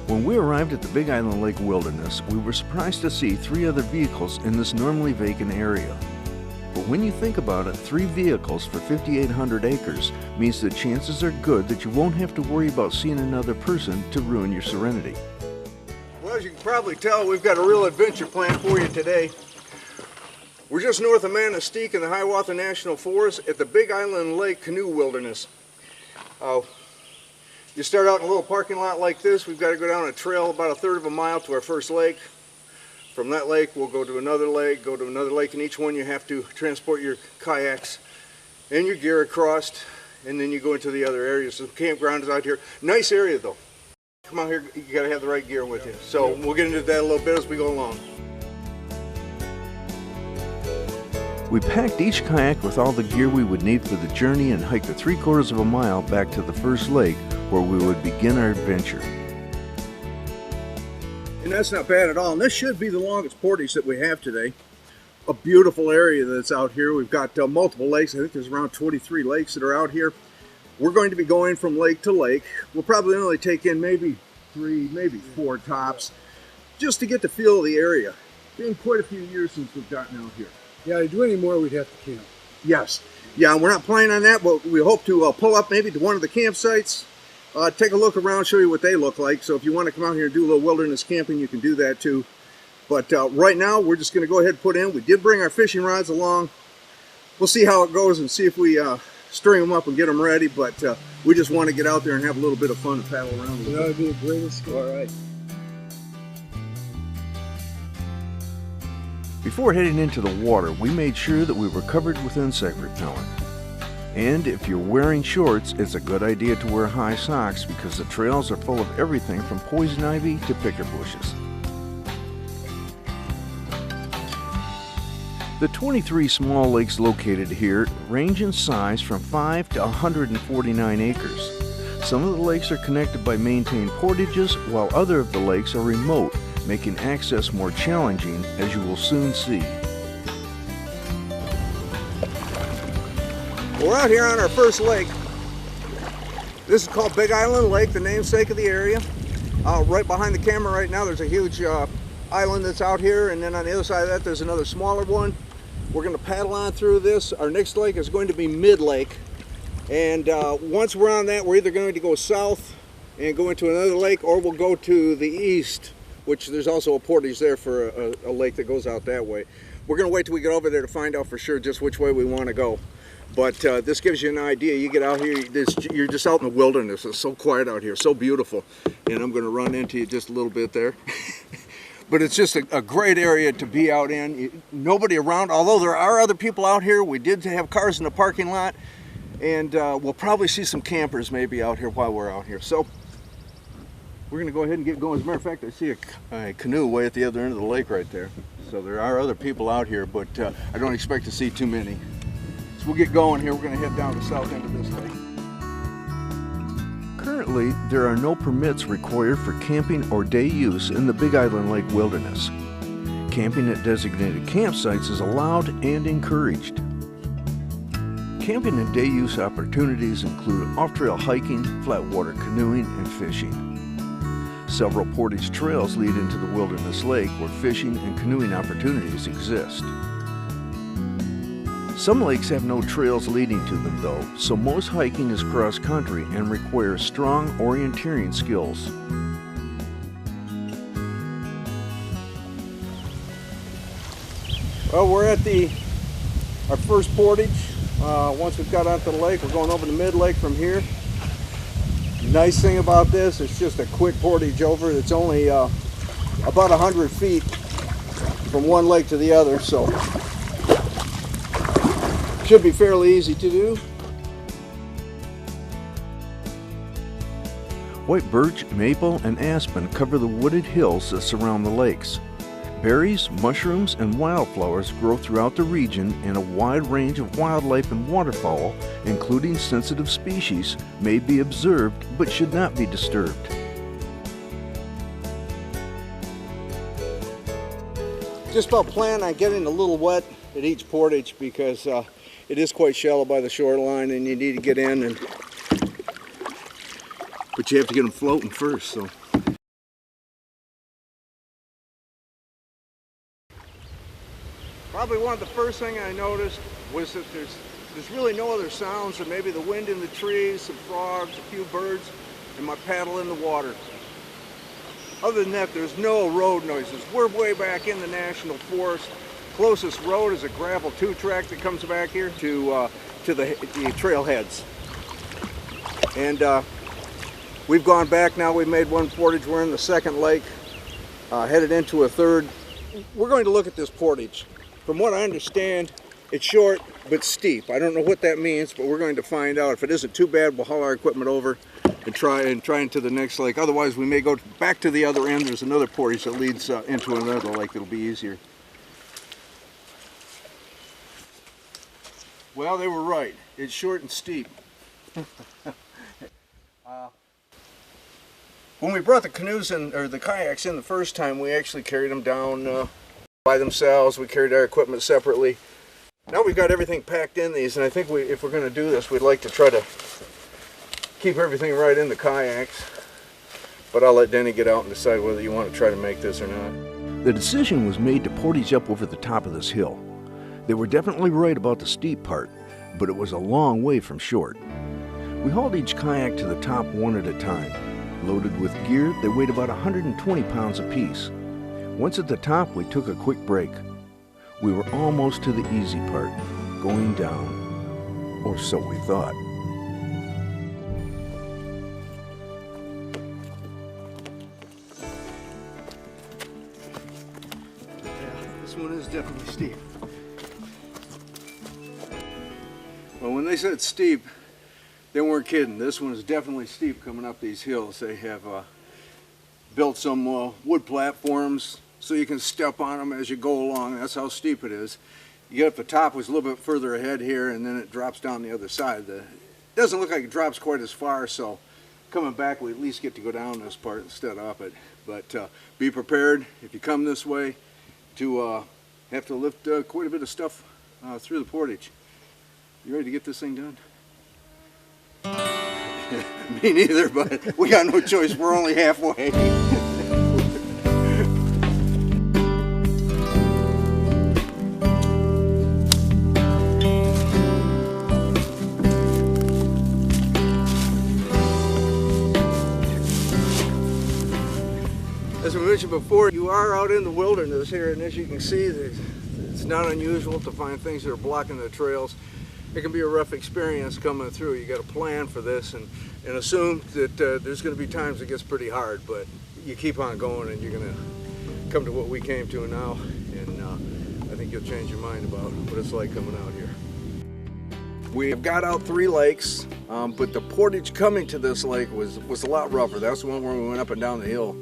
When we arrived at the Big Island Lake Wilderness, we were surprised to see 3 other vehicles in this normally vacant area. But when you think about it, 3 vehicles for 5,800 acres means the chances are good that you won't have to worry about seeing another person to ruin your serenity. Well, as you can probably tell, we've got a real adventure planned for you today. We're just north of Manistique in the Hiawatha National Forest at the Big Island Lake Canoe Wilderness. You start out in a little parking lot like this. We've got to go down a trail about 1/3 of a mile to our first lake. From that lake, we'll go to another lake, and each one you have to transport your kayaks and your gear across, and then you go into the other areas. The campground is out here. Nice area though. Come out here, you got to have the right gear with you. So we'll get into that a little bit as we go along. We packed each kayak with all the gear we would need for the journey and hiked the 3/4 of a mile back to the first lake where we would begin our adventure. And that's not bad at all. And this should be the longest portage that we have today. A beautiful area that's out here. We've got multiple lakes. I think there's around 23 lakes that are out here. We're going to be going from lake to lake. We'll probably only take in maybe 3, maybe 4 tops, just to get the feel of the area. Been quite a few years since we've gotten out here. Yeah, to do any more, we'd have to camp. Yes. Yeah, we're not planning on that, but we hope to pull up maybe to one of the campsites, take a look around, show you what they look like. So if you want to come out here and do a little wilderness camping, you can do that too. But right now, we're just going to go ahead and put in. We did bring our fishing rods along. We'll see how it goes and see if we string them up and get them ready. But we just want to get out there and have a little bit of fun and paddle around. That would be the greatest. All right. Before heading into the water, we made sure that we were covered with insect repellent. And if you're wearing shorts, it's a good idea to wear high socks because the trails are full of everything from poison ivy to picker bushes. The 23 small lakes located here range in size from 5 to 149 acres. Some of the lakes are connected by maintained portages, while other of the lakes are remote, making access more challenging, as you will soon see. We're out here on our first lake. This is called Big Island Lake, the namesake of the area. Right behind the camera right now, there's a huge island that's out here, and then on the other side of that, there's another smaller one. We're going to paddle on through this. Our next lake is going to be Mid-Lake, and once we're on that, we're either going to go south and go into another lake, or we'll go to the east, which there's also a portage there for a lake that goes out that way. We're going to wait till we get over there to find out for sure just which way we want to go. But this gives you an idea. You get out here, you're just out in the wilderness. It's so quiet out here, so beautiful. And I'm going to run into you just a little bit there. But it's just a great area to be out in. Nobody around, although there are other people out here. We did have cars in the parking lot. And we'll probably see some campers maybe out here while we're out here. So we're going to go ahead and get going. As a matter of fact, I see a canoe way at the other end of the lake right there. So there are other people out here, but I don't expect to see too many. So we'll get going here. We're going to head down the south end of this lake. Currently, there are no permits required for camping or day use in the Big Island Lake Wilderness. Camping at designated campsites is allowed and encouraged. Camping and day use opportunities include off-trail hiking, flat water canoeing, and fishing. Several portage trails lead into the wilderness lake where fishing and canoeing opportunities exist. Some lakes have no trails leading to them though, so most hiking is cross-country and requires strong orienteering skills. Well, we're at our first portage. Once we've got onto the lake, we're going over the Mid-Lake from here. Nice thing about this, it's just a quick portage over. It's only about 100 feet from one lake to the other, so should be fairly easy to do. White birch, maple, and aspen cover the wooded hills that surround the lakes. Berries, mushrooms, and wildflowers grow throughout the region, and a wide range of wildlife and waterfowl, including sensitive species, may be observed but should not be disturbed. Just about plan on getting a little wet at each portage because it is quite shallow by the shoreline and you need to get in, but you have to get them floating first. So Probably one of the first things I noticed was that there's really no other sounds than maybe the wind in the trees, some frogs, a few birds, and my paddle in the water. Other than that, there's no road noises. We're way back in the National Forest. Closest road is a gravel 2-track that comes back here to the trailheads. And we've gone back now. We've made one portage. We're in the second lake, headed into a third. We're going to look at this portage. From what I understand, it's short but steep. I don't know what that means, but we're going to find out. If it isn't too bad, we'll haul our equipment over and try into the next lake. Otherwise, we may go back to the other end. There's another portage that leads into another lake that'll be easier. Well, they were right. It's short and steep. When we brought the canoes in, or the kayaks in the first time, we actually carried them down by themselves. We carried our equipment separately. Now we've got everything packed in these, and I think if we're going to do this, we'd like to try to keep everything right in the kayaks. But I'll let Denny get out and decide whether you want to try to make this or not. The decision was made to portage up over the top of this hill. They were definitely right about the steep part, but it was a long way from short. We hauled each kayak to the top one at a time. Loaded with gear, they weighed about 120 pounds apiece. Once at the top, we took a quick break. We were almost to the easy part, going down, or so we thought. Yeah, this one is definitely steep. Well, when they said steep, they weren't kidding. This one is definitely steep coming up these hills. They have built some wood platforms so you can step on them as you go along. That's how steep it is. You get up the top, was a little bit further ahead here, and then it drops down the other side. It doesn't look like it drops quite as far, so coming back we at least get to go down this part instead of up it. But be prepared, if you come this way, to have to lift quite a bit of stuff through the portage. You ready to get this thing done? Me neither, but we got no choice. We're only halfway. As we mentioned before, you are out in the wilderness here, and as you can see, it's not unusual to find things that are blocking the trails. It can be a rough experience coming through. You got to plan for this and assume that there's going to be times it gets pretty hard, but you keep on going and you're going to come to what we came to now, and I think you'll change your mind about what it's like coming out here. We have got out 3 lakes, but the portage coming to this lake was a lot rougher. That's the one where we went up and down the hill,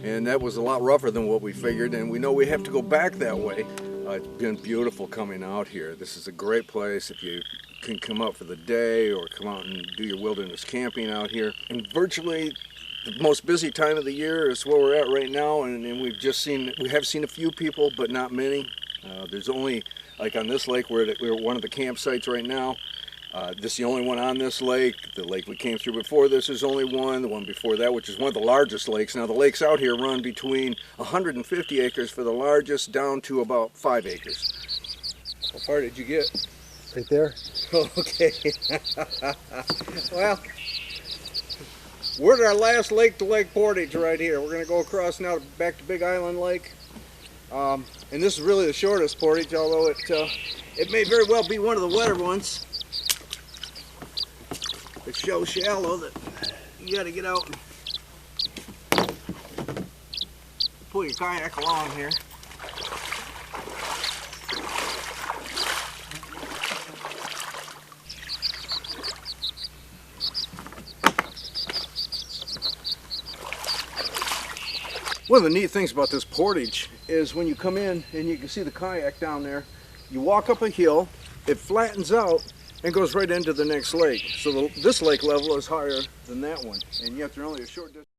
and that was a lot rougher than what we figured, and we know we have to go back that way. It's been beautiful coming out here. This is a great place if you can come out for the day or come out and do your wilderness camping out here. And virtually the most busy time of the year is where we're at right now, and we have seen a few people, but not many. There's only, like on this lake, we're at one of the campsites right now. This is the only one on this lake. The lake we came through before this is only one. The one before that, which is one of the largest lakes. Now the lakes out here run between 150 acres for the largest down to about 5 acres. How far did you get? Right there. Okay. Well, we're at our last lake-to-lake portage right here. We're going to go across now back to Big Island Lake. And this is really the shortest portage, although it may very well be one of the wetter ones. It's so shallow that you got to get out and pull your kayak along here. One of the neat things about this portage is when you come in and you can see the kayak down there, you walk up a hill, it flattens out and goes right into the next lake. So this lake level is higher than that one, and yet they're only a short distance.